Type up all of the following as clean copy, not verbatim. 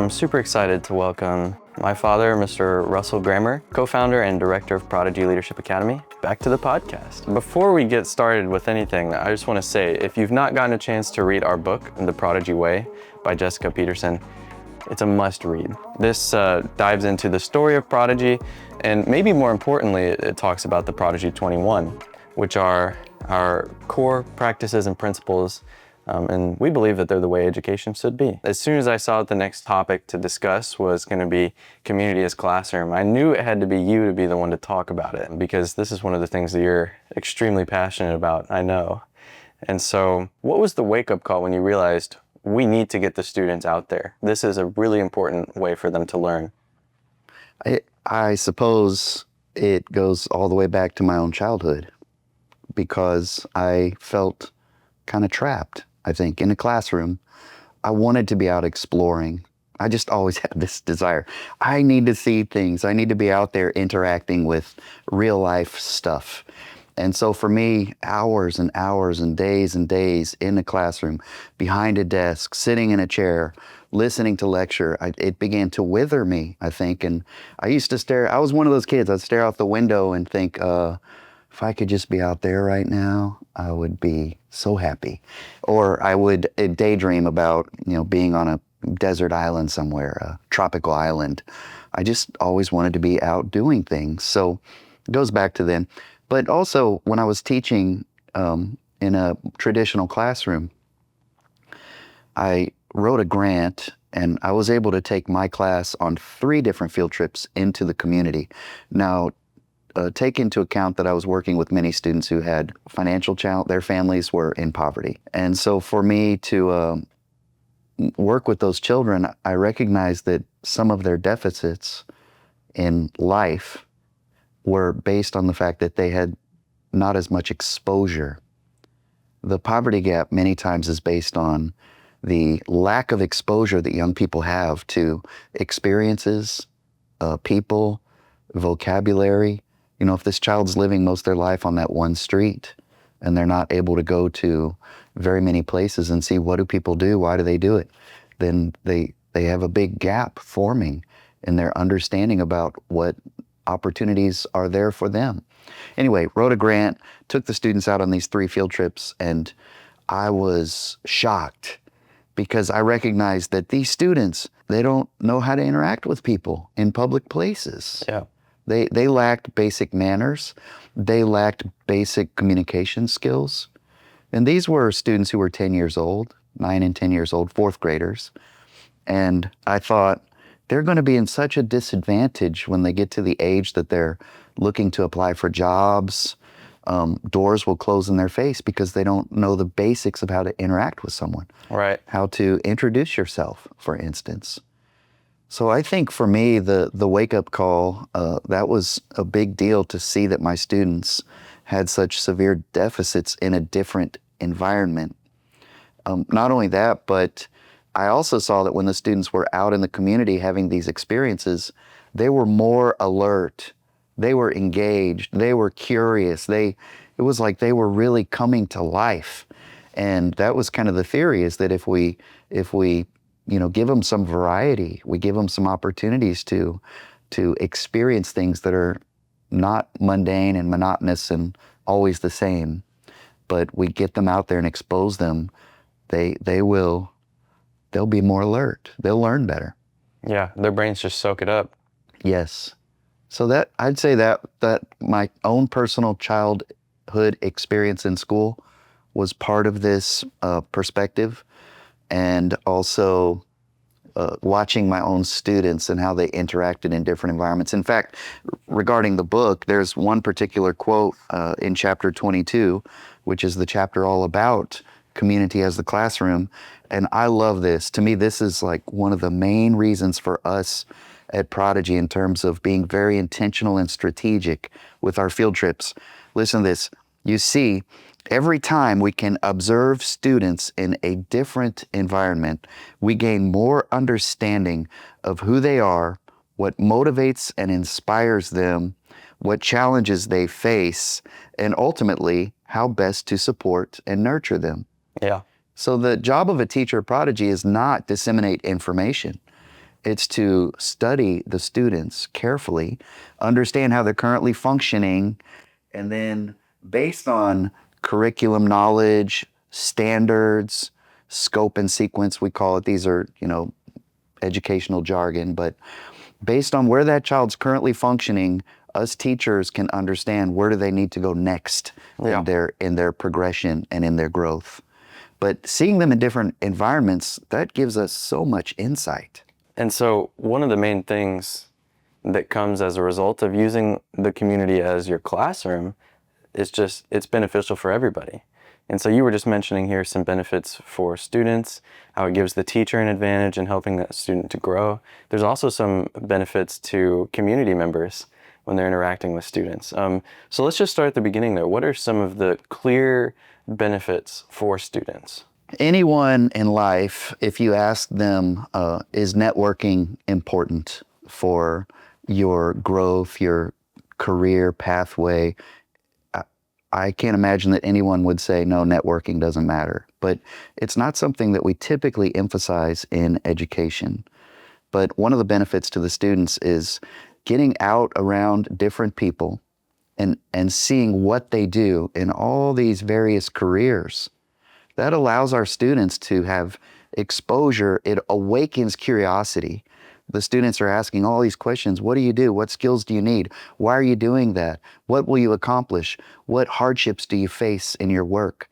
I'm super excited to welcome my father, Mr. Russell Grammer, co-founder and director of Prodigy Leadership Academy, back to the podcast. Before we get started with anything, I just want to say, if you've not gotten a chance to read our book, The Prodigy Way by Jessica Peterson, it's a must read. This dives into the story of Prodigy, and maybe more importantly, it talks about the Prodigy 21, which are our core practices and principles, and we believe that they're the way education should be. As soon as I saw that the next topic to discuss was going to be community as classroom, I knew it had to be you to be the one to talk about it, because this is one of the things that you're extremely passionate about, I know. And so what was the wake-up call when you realized we need to get the students out there? This is a really important way for them to learn. I suppose it goes all the way back to my own childhood, because I felt kind of trapped, I think, in a classroom. I wanted to be out exploring. I just always had this desire. I need to see things. I need to be out there interacting with real life stuff. And so for me, hours and hours and days in the classroom, behind a desk, sitting in a chair, listening to lecture, it began to wither me, I think. And I used to stare. I was one of those kids. I'd stare out the window and think, if I could just be out there right now, I would be so happy. Or I would daydream about, being on a desert island somewhere, a tropical island. I just always wanted to be out doing things. So it goes back to then. But also, when I was teaching in a traditional classroom, I wrote a grant, and I was able to take my class on 3 different field trips into the community. Now, take into account that I was working with many students who had financial challenge. Their families were in poverty. And so for me to work with those children, I recognized that some of their deficits in life were based on the fact that they had not as much exposure. The poverty gap many times is based on the lack of exposure that young people have to experiences, people, vocabulary. If this child's living most of their life on that one street and they're not able to go to very many places and see what do people do, why do they do it, then they have a big gap forming in their understanding about what opportunities are there for them. Anyway, wrote a grant, took the students out on these 3 field trips, and I was shocked because I recognized that these students, they don't know how to interact with people in public places. Yeah. They lacked basic manners. They lacked basic communication skills. And these were students who were 10 years old, 9 and 10 years old, 4th graders. And I thought, they're going to be in such a disadvantage when they get to the age that they're looking to apply for jobs. Doors will close in their face because they don't know the basics of how to interact with someone. Right. How to introduce yourself, for instance. So I think for me, the wake-up call, that was a big deal to see that my students had such severe deficits in a different environment. Not only that, but I also saw that when the students were out in the community having these experiences, they were more alert, they were engaged, they were curious. It was like they were really coming to life. And that was kind of the theory, is that if we give them some variety, we give them some opportunities to experience things that are not mundane and monotonous and always the same, but we get them out there and expose them, they'll be more alert. They'll learn better. Yeah, their brains just soak it up. Yes. So that I'd say that my own personal childhood experience in school was part of this perspective, and also watching my own students and how they interacted in different environments. In fact, regarding the book, there's one particular quote in chapter 22, which is the chapter all about community as the classroom. And I love this. To me, this is like one of the main reasons for us at Prodigy in terms of being very intentional and strategic with our field trips. Listen to this. You see, every time we can observe students in a different environment, we gain more understanding of who they are, what motivates and inspires them, what challenges they face, and ultimately, how best to support and nurture them. Yeah. So the job of a teacher prodigy is not disseminate information. It's to study the students carefully, understand how they're currently functioning, and then based on curriculum knowledge, standards, scope and sequence, we call it. These are, educational jargon, but based on where that child's currently functioning, us teachers can understand where do they need to go next Yeah. in their progression and in their growth. But seeing them in different environments, that gives us so much insight. And so one of the main things that comes as a result of using the community as your classroom is just, it's beneficial for everybody. And so you were just mentioning here some benefits for students, how it gives the teacher an advantage in helping that student to grow. There's also some benefits to community members when they're interacting with students. So let's just start at the beginning there. What are some of the clear benefits for students? Anyone in life, if you ask them, is networking important for your growth, your career pathway? I can't imagine that anyone would say, no, networking doesn't matter. But it's not something that we typically emphasize in education. But one of the benefits to the students is getting out around different people and seeing what they do in all these various careers. That allows our students to have exposure. It awakens curiosity. The students are asking all these questions. What do you do? What skills do you need? Why are you doing that? What will you accomplish? What hardships do you face in your work?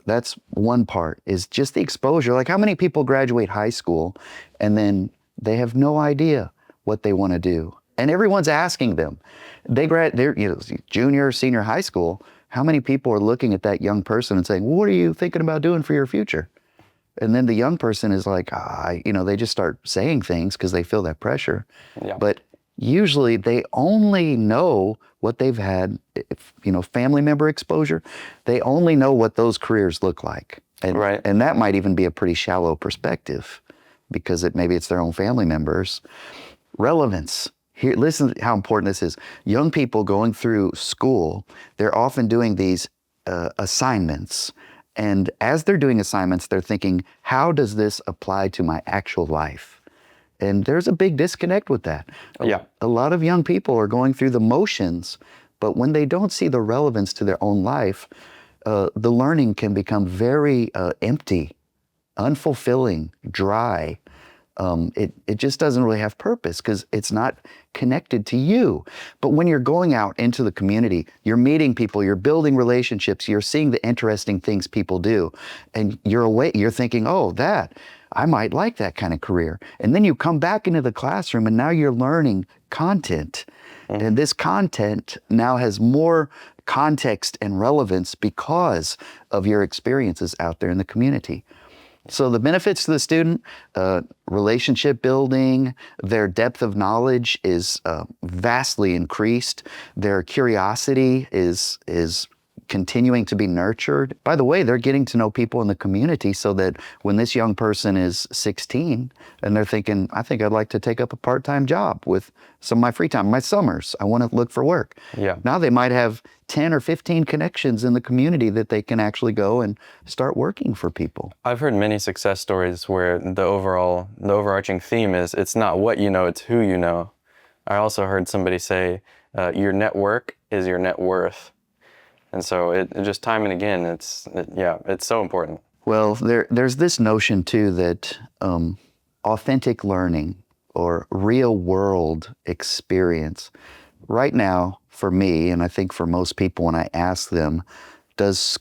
That's one part, is just the exposure. Like, how many people graduate high school and then they have no idea what they want to do? And everyone's asking them. They're junior, senior high school. How many people are looking at that young person and saying, what are you thinking about doing for your future? And then the young person is like, they just start saying things because they feel that pressure. Yeah. But usually they only know what they've had, family member exposure. They only know what those careers look like. And, Right. and that might even be a pretty shallow perspective because maybe it's their own family members. Relevance. Here, listen to how important this is. Young people going through school, they're often doing these assignments. And as they're doing assignments, they're thinking, how does this apply to my actual life? And there's a big disconnect with that. Yeah. A lot of young people are going through the motions, but when they don't see the relevance to their own life, the learning can become very empty, unfulfilling, dry. It just doesn't really have purpose because it's not connected to you. But when you're going out into the community, you're meeting people, you're building relationships, you're seeing the interesting things people do, and you're thinking, I might like that kind of career. And then you come back into the classroom and now you're learning content. Mm-hmm. And this content now has more context and relevance because of your experiences out there in the community. So the benefits to the student, relationship building, their depth of knowledge is vastly increased. Their curiosity is continuing to be nurtured. By the way, they're getting to know people in the community so that when this young person is 16 and they're thinking, I think I'd like to take up a part-time job with some of my free time, my summers, I want to look for work. Yeah. Now they might have 10 or 15 connections in the community that they can actually go and start working for people. I've heard many success stories where the overarching theme is it's not what you know, it's who you know. I also heard somebody say, your network is your net worth. And so it just time and again, it's so important. Well, there's this notion too that authentic learning or real world experience, right now for me, and I think for most people when I ask them, does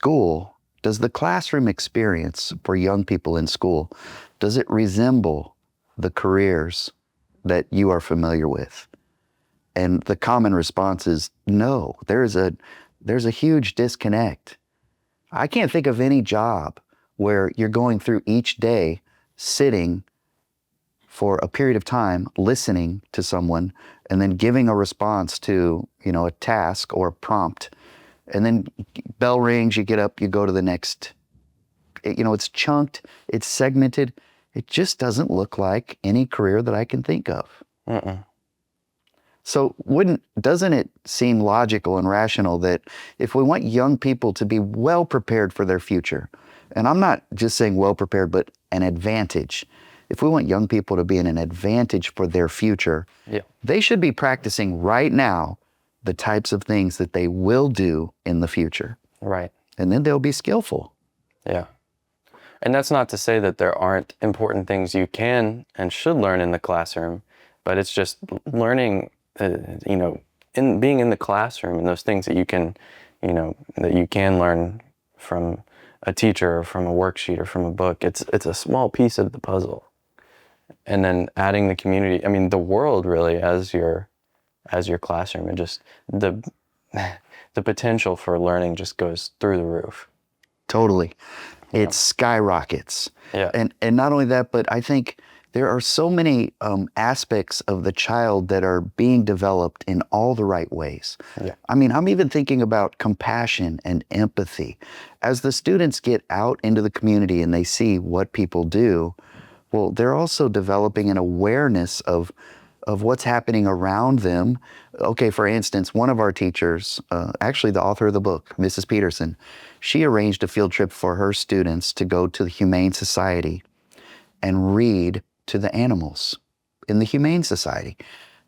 the classroom experience for young people in school, does it resemble the careers that you are familiar with? And the common response is no. There's a huge disconnect. I can't think of any job where you're going through each day, sitting for a period of time, listening to someone, and then giving a response to, a task or a prompt. And then bell rings, you get up, you go to the next. It's chunked, it's segmented. It just doesn't look like any career that I can think of. Mm-mm. So doesn't it seem logical and rational that if we want young people to be well prepared for their future, and I'm not just saying well prepared, but an advantage, if we want young people to be in an advantage for their future, Yeah. they should be practicing right now the types of things that they will do in the future. Right. And then they'll be skillful. Yeah. And that's not to say that there aren't important things you can and should learn in the classroom, but it's just learning, in being in the classroom and those things that you can, that you can learn from a teacher or from a worksheet or from a book. It's a small piece of the puzzle. And then adding the community, the world really as your classroom, and just the potential for learning just goes through the roof. Totally. It skyrockets. Yeah. And not only that, but I think there are so many aspects of the child that are being developed in all the right ways. Yeah. I'm even thinking about compassion and empathy. As the students get out into the community and they see what people do, well, they're also developing an awareness of what's happening around them. Okay, for instance, one of our teachers, actually the author of the book, Mrs. Peterson, she arranged a field trip for her students to go to the Humane Society and read to the animals in the Humane Society.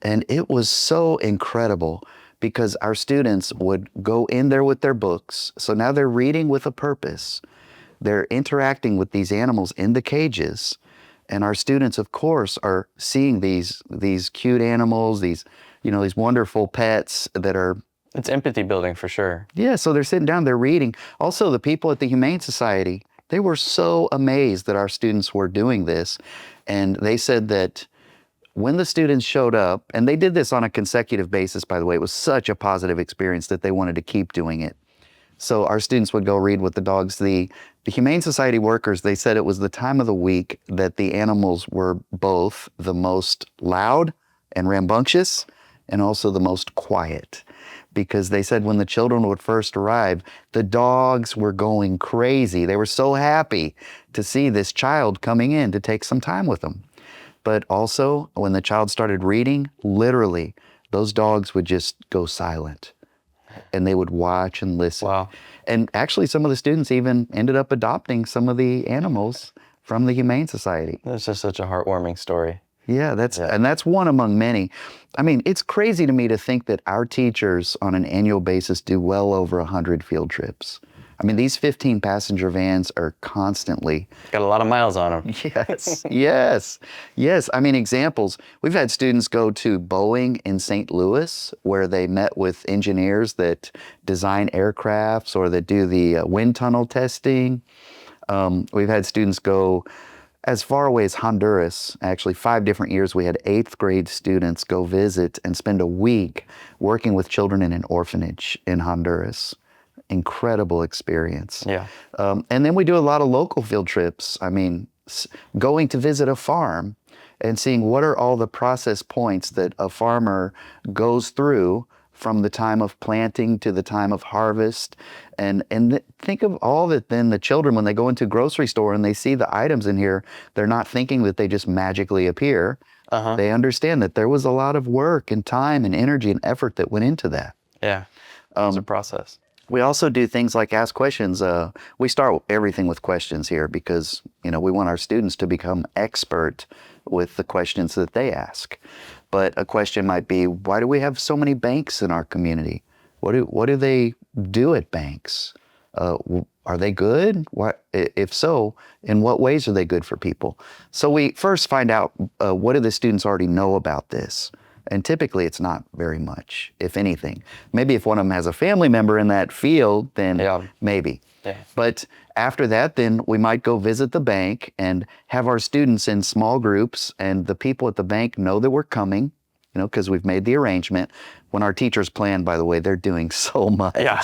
And it was so incredible because our students would go in there with their books. So now they're reading with a purpose. They're interacting with these animals in the cages. And our students, of course, are seeing these cute animals, these wonderful pets that are... It's empathy building for sure. Yeah, so they're sitting down, they're reading. Also, the people at the Humane Society, they were so amazed that our students were doing this. And they said that when the students showed up, and they did this on a consecutive basis, by the way, it was such a positive experience that they wanted to keep doing it. So our students would go read with the dogs. The Humane Society workers, they said it was the time of the week that the animals were both the most loud and rambunctious and also the most quiet. Because they said when the children would first arrive, the dogs were going crazy. They were so happy to see this child coming in to take some time with them. But also, when the child started reading, literally, those dogs would just go silent. And they would watch and listen. Wow. And actually, some of the students even ended up adopting some of the animals from the Humane Society. That's just such a heartwarming story. Yeah, and that's one among many. It's crazy to me to think that our teachers on an annual basis do well over 100 field trips. These 15 passenger vans are constantly... Got a lot of miles on them. Yes. Examples. We've had students go to Boeing in St. Louis, where they met with engineers that design aircrafts or that do the wind tunnel testing. We've had students go as far away as Honduras. Actually, 5 different years, we had 8th grade students go visit and spend a week working with children in an orphanage in Honduras. Incredible experience. Yeah. And then we do a lot of local field trips. Going to visit a farm and seeing what are all the process points that a farmer goes through from the time of planting to the time of harvest. And think of all that then the children, when they go into a grocery store and they see the items in here, they're not thinking that they just magically appear. Uh-huh. They understand that there was a lot of work and time and energy and effort that went into that. Yeah. It's a process. We also do things like ask questions. We start everything with questions here because, we want our students to become expert with the questions that they ask. But a question might be, why do we have so many banks in our community? What do they do at banks? Are they good? If so, in what ways are they good for people? So we first find out what do the students already know about this? And typically it's not very much, if anything. Maybe if one of them has a family member in that field, then maybe. Yeah. But after that, then we might go visit the bank and have our students in small groups, and the people at the bank know that we're coming, because we've made the arrangement. When our teachers plan, by the way, they're doing so much. Yeah.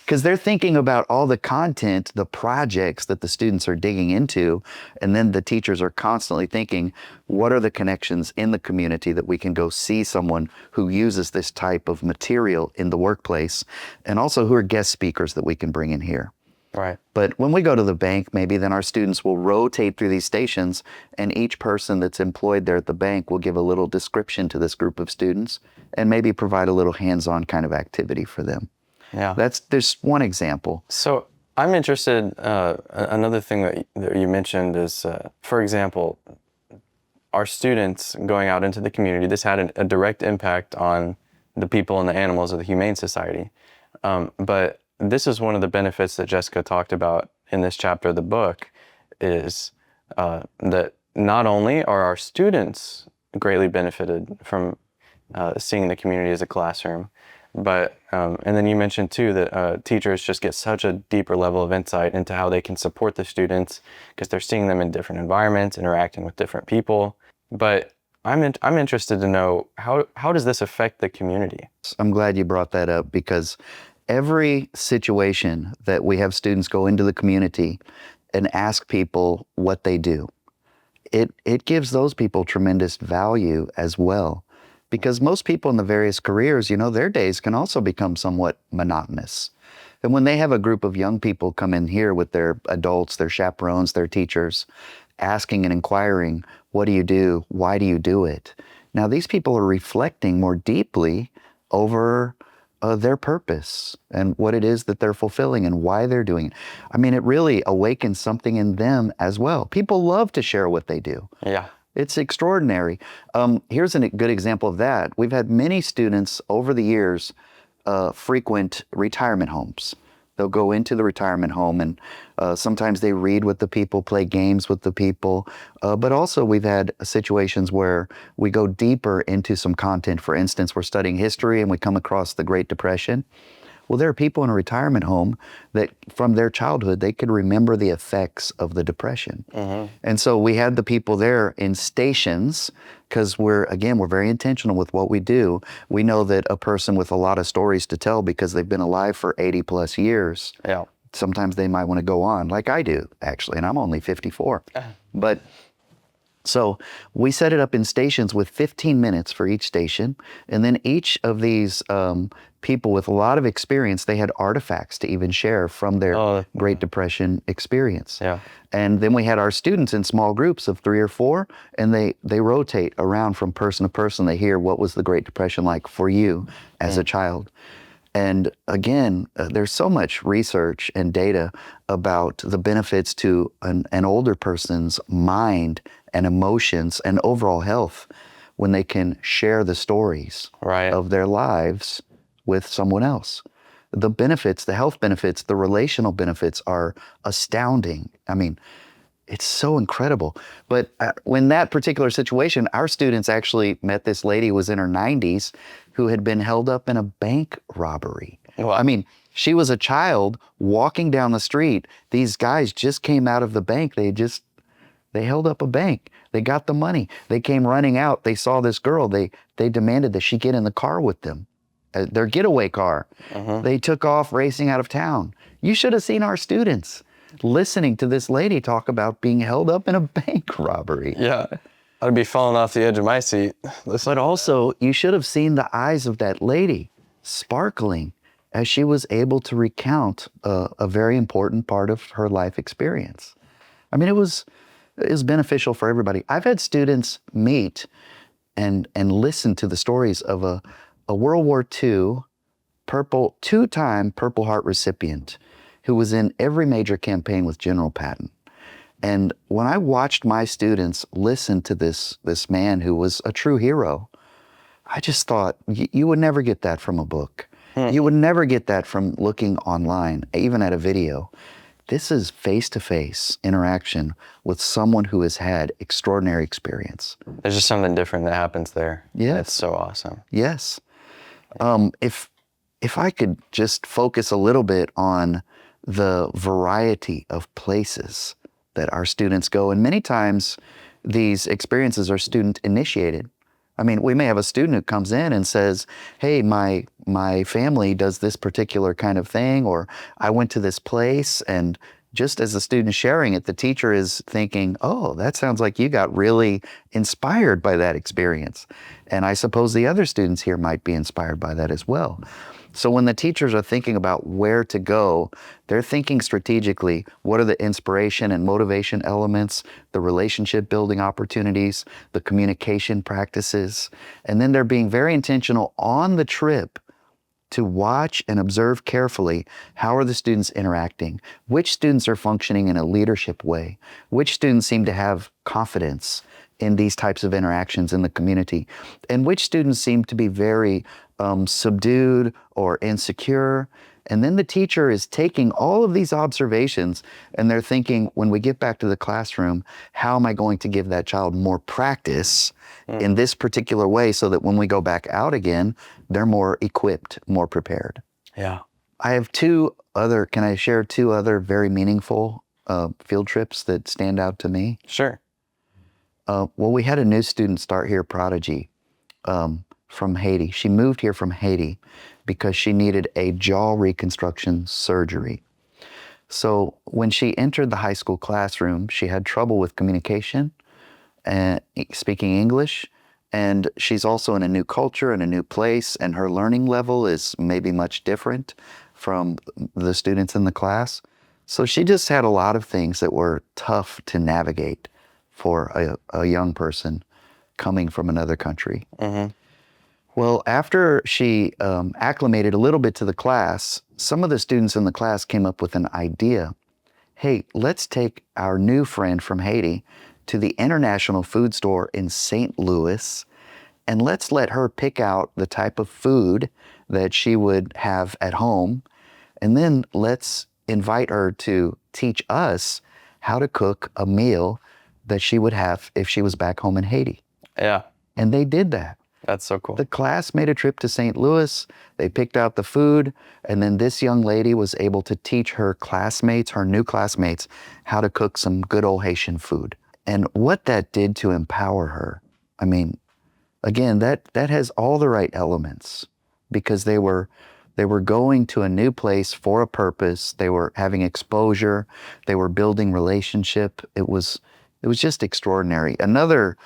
Because they're thinking about all the content, the projects that the students are digging into, and then the teachers are constantly thinking, what are the connections in the community that we can go see someone who uses this type of material in the workplace, and also who are guest speakers that we can bring in here. Right. But when we go to the bank, maybe then our students will rotate through these stations, and each person that's employed there at the bank will give a little description to this group of students and maybe provide a little hands-on kind of activity for them. Yeah. There's one example. So I'm interested, another thing that you mentioned is, for example, our students going out into the community, this had a direct impact on the people and the animals of the Humane Society. But this is one of the benefits that Jessica talked about in this chapter of the book, is that not only are our students greatly benefited from seeing the community as a classroom, but and then you mentioned too that teachers just get such a deeper level of insight into how they can support the students because they're seeing them in different environments, interacting with different people. But I'm interested to know, how does this affect the community? I'm glad you brought that up, because every situation that we have students go into the community and ask people what they do, it gives those people tremendous value as well. Because most people in the various careers, their days can also become somewhat monotonous. And when they have a group of young people come in here with their adults, their chaperones, their teachers, asking and inquiring, what do you do? Why do you do it? Now, these people are reflecting more deeply over their purpose and what it is that they're fulfilling and why they're doing it. I mean, it really awakens something in them as well. People love to share what they do. Yeah. It's extraordinary. Here's a good example of that. We've had many students over the years frequent retirement homes. They'll go into the retirement home, and sometimes they read with the people, play games with the people. But also we've had situations where we go deeper into some content. For instance, we're studying history and we come across the Great Depression. Well, there are people in a retirement home that from their childhood, they could remember the effects of the Depression. And so we had the people there in stations, because we're very intentional with what we do. We know that a person with a lot of stories to tell, because they've been alive for 80 plus years, sometimes they might want to go on, like I do, actually, and I'm only 54. But so we set it up in stations with 15 minutes for each station. And then each of these people with a lot of experience, they had artifacts to even share from their Great Depression experience. And then we had our students in small groups of 3 or 4, and they rotate around from person to person. They hear, what was the Great Depression like for you as a child? And again, there's so much research and data about the benefits to an older person's mind and emotions and overall health when they can share the stories of their lives with someone else. The benefits, the health benefits, the relational benefits are astounding. I mean, it's so incredible. But when that particular situation, our students actually met this lady who was in her 90s who had been held up in a bank robbery. Wow. I mean, she was a child walking down the street. These guys just came out of the bank. They held up a bank. They got the money. They came running out. They saw this girl. They demanded that she get in the car with them, their getaway car. They took off racing out of town. You should have seen our students listening to this lady talk about being held up in a bank robbery. Yeah, I'd be falling off the edge of my seat. But also, you should have seen the eyes of that lady sparkling as she was able to recount a very important part of her life experience. I mean, it was beneficial for everybody. I've had students meet and listen to the stories of a World War II two-time Purple Heart recipient who was in every major campaign with General Patton. And when I watched my students listen to this man who was a true hero, I just thought, you would never get that from a book. You would never get that from looking online, even at a video. This is face-to-face interaction with someone who has had extraordinary experience. There's just something different that happens there. Yes. It's so awesome. Yes. If I could just focus a little bit on the variety of places that our students go, and many times these experiences are student initiated. I mean, we may have a student who comes in and says, hey, my family does this particular kind of thing, or I went to this place, and just as the student sharing it, the teacher is thinking, oh, that sounds like you got really inspired by that experience. And I suppose the other students here might be inspired by that as well. So when the teachers are thinking about where to go, they're thinking strategically, what are the inspiration and motivation elements, the relationship building opportunities, the communication practices, and then they're being very intentional on the trip to watch and observe carefully how are the students interacting, which students are functioning in a leadership way, which students seem to have confidence in these types of interactions in the community, and which students seem to be very subdued or insecure. And then the teacher is taking all of these observations and they're thinking, when we get back to the classroom, how am I going to give that child more practice in this particular way so that when we go back out again, they're more equipped, more prepared. Yeah. I have can I share two other very meaningful field trips that stand out to me? Sure. Well, we had a new student start here, Prodigy, from Haiti. She moved here from Haiti because she needed a jaw reconstruction surgery. So when she entered the high school classroom, she had trouble with communication and speaking English. And she's also in a new culture and a new place, and her learning level is maybe much different from the students in the class. So she just had a lot of things that were tough to navigate for a young person coming from another country. Well, after she acclimated a little bit to the class, some of the students in the class came up with an idea. Hey, let's take our new friend from Haiti to the International Food Store in St. Louis, and let's let her pick out the type of food that she would have at home, and then let's invite her to teach us how to cook a meal that she would have if she was back home in Haiti. Yeah. And they did that. That's so cool. The class made a trip to St. Louis. They picked out the food, and then this young lady was able to teach her classmates, her new classmates, how to cook some good old Haitian food. And what that did to empower her, I mean, again, that has all the right elements, because they were going to a new place for a purpose. They were having exposure. They were building relationship. It was just extraordinary. Another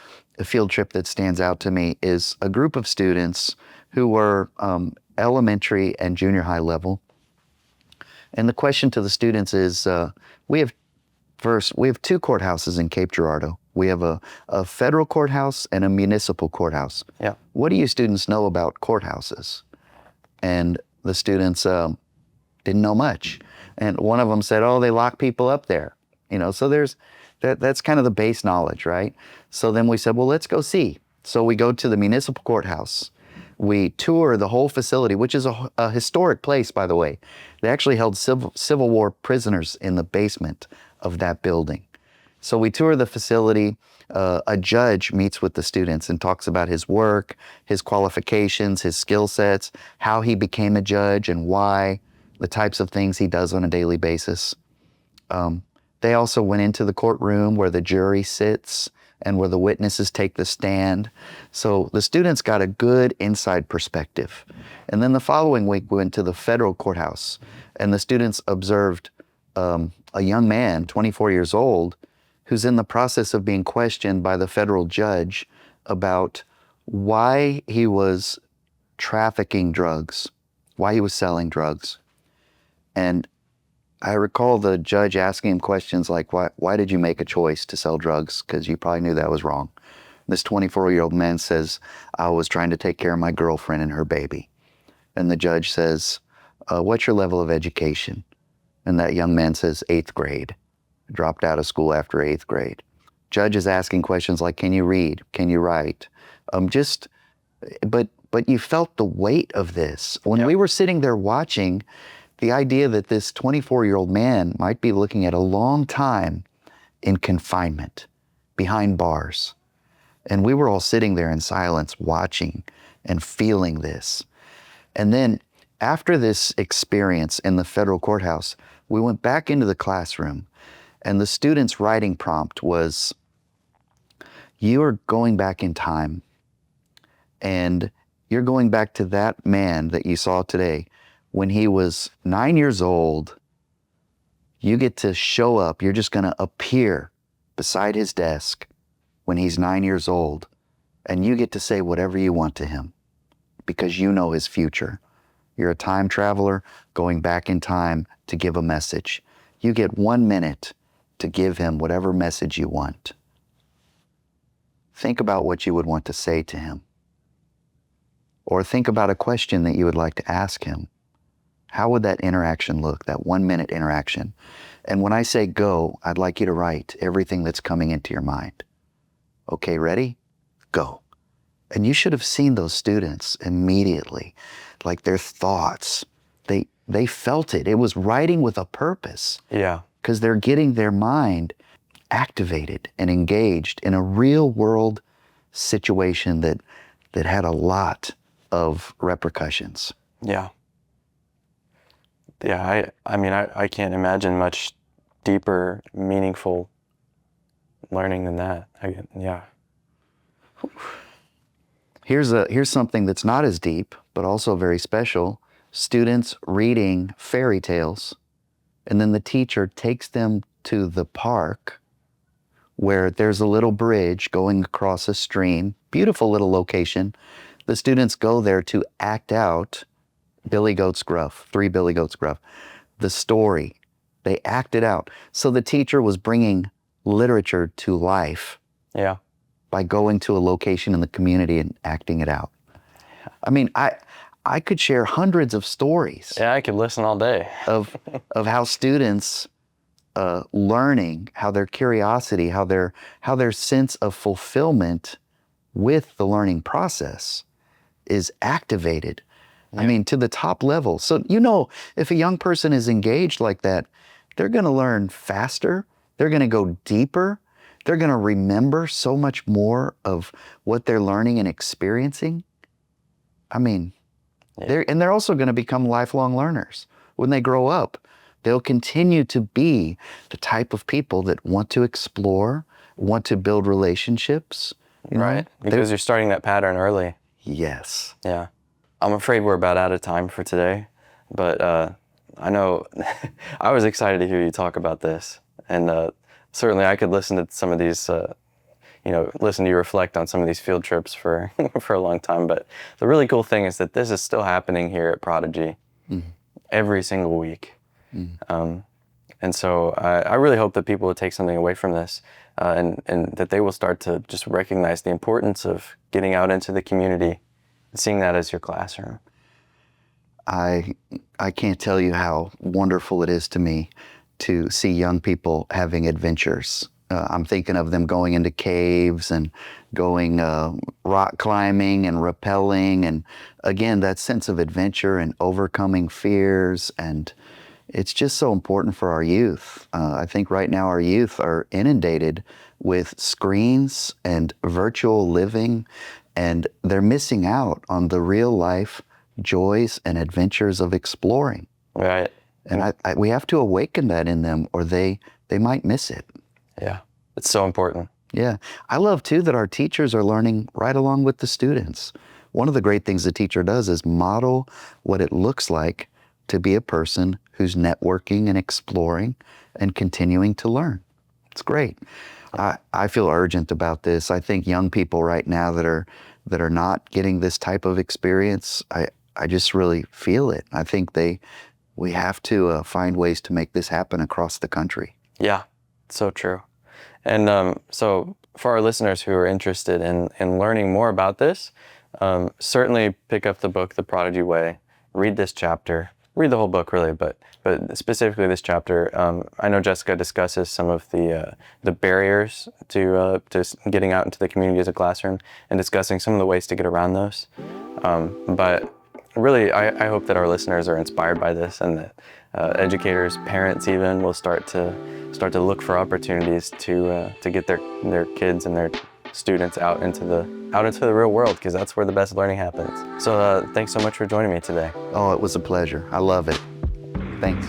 field trip that stands out to me is a group of students who were elementary and junior high level. And the question to the students is, we have two courthouses in Cape Girardeau. We have a federal courthouse and a municipal courthouse. Yeah. What do you students know about courthouses? And the students didn't know much. And one of them said, oh, they lock people up there. So that's kind of the base knowledge, right? So then we said, well, let's go see. So we go to the municipal courthouse. We tour the whole facility, which is a historic place, by the way. They actually held Civil War prisoners in the basement of that building. So we tour the facility. A judge meets with the students and talks about his work, his qualifications, his skill sets, how he became a judge and why, the types of things he does on a daily basis. They also went into the courtroom where the jury sits and where the witnesses take the stand. So the students got a good inside perspective. And then the following week, we went to the federal courthouse, and the students observed a young man, 24 years old, who's in the process of being questioned by the federal judge about why he was trafficking drugs, why he was selling drugs. And I recall the judge asking him questions like, why did you make a choice to sell drugs? Because you probably knew that was wrong. This 24-year-old man says, I was trying to take care of my girlfriend and her baby. And the judge says, what's your level of education? And that young man says, 8th grade. Dropped out of school after 8th grade. Judge is asking questions like, can you read? Can you write? But you felt the weight of this. When we were sitting there watching, the idea that this 24-year-old man might be looking at a long time in confinement, behind bars. And we were all sitting there in silence, watching and feeling this. And then after this experience in the federal courthouse, we went back into the classroom, and the students' writing prompt was, you are going back in time, and you're going back to that man that you saw today. When he was 9 years old, you get to show up. You're just going to appear beside his desk when he's 9 years old, and you get to say whatever you want to him because you know his future. You're a time traveler going back in time to give a message. You get 1 minute to give him whatever message you want. Think about what you would want to say to him. Or think about a question that you would like to ask him. How would that interaction look, that 1 minute interaction? And when I say go, I'd like you to write everything that's coming into your mind. Okay, ready? Go. And you should have seen those students immediately, like their thoughts. They felt it. It was writing with a purpose Yeah. because they're getting their mind activated and engaged in a real world situation that had a lot of repercussions. Yeah. Yeah, I mean, I can't imagine much deeper, meaningful learning than that. Yeah. Here's something that's not as deep, but also very special. Students reading fairy tales, and then the teacher takes them to the park where there's a little bridge going across a stream. Beautiful little location. The students go there to act out Billy Goat's Gruff, Three Billy Goat's Gruff, the story. They act it out. So the teacher was bringing literature to life Yeah. by going to a location in the community and acting it out. I mean, I could share hundreds of stories Yeah, I could listen all day. of how students learning, how their curiosity, how their sense of fulfillment with the learning process is activated. I mean, to the top level. So, if a young person is engaged like that, they're going to learn faster. They're going to go deeper. They're going to remember so much more of what they're learning and experiencing. I mean, they're also going to become lifelong learners. When they grow up, they'll continue to be the type of people that want to explore, want to build relationships. Right. Because you're starting that pattern early. Yes. Yeah. I'm afraid we're about out of time for today, but I know I was excited to hear you talk about this, and certainly I could listen to some of these, listen to you reflect on some of these field trips for for a long time. But the really cool thing is that this is still happening here at Prodigy every single week, and so I really hope that people will take something away from this, and that they will start to just recognize the importance of getting out into the community. Seeing that as your classroom. I can't tell you how wonderful it is to me to see young people having adventures. I'm thinking of them going into caves and going rock climbing and rappelling, and again, that sense of adventure and overcoming fears. And it's just so important for our youth. I think right now our youth are inundated with screens and virtual living, and they're missing out on the real life joys and adventures of exploring. Right. And we have to awaken that in them, or they might miss it. Yeah, it's so important. Yeah. I love too that our teachers are learning right along with the students. One of the great things a teacher does is model what it looks like to be a person who's networking and exploring and continuing to learn. It's great. I feel urgent about this. I think young people right now that are not getting this type of experience, I just really feel it. I think we have to find ways to make this happen across the country. Yeah, so true. And so for our listeners who are interested in learning more about this, certainly pick up the book, The Prodigy Way, read this chapter, read the whole book really, but specifically this chapter. I know Jessica discusses some of the barriers to getting out into the community as a classroom and discussing some of the ways to get around those. But really, I hope that our listeners are inspired by this, and that educators, parents even, will start to look for opportunities to get their kids and their students out into the real world, because that's where the best learning happens. So thanks so much for joining me today. Oh, it was a pleasure. I love it. Thanks.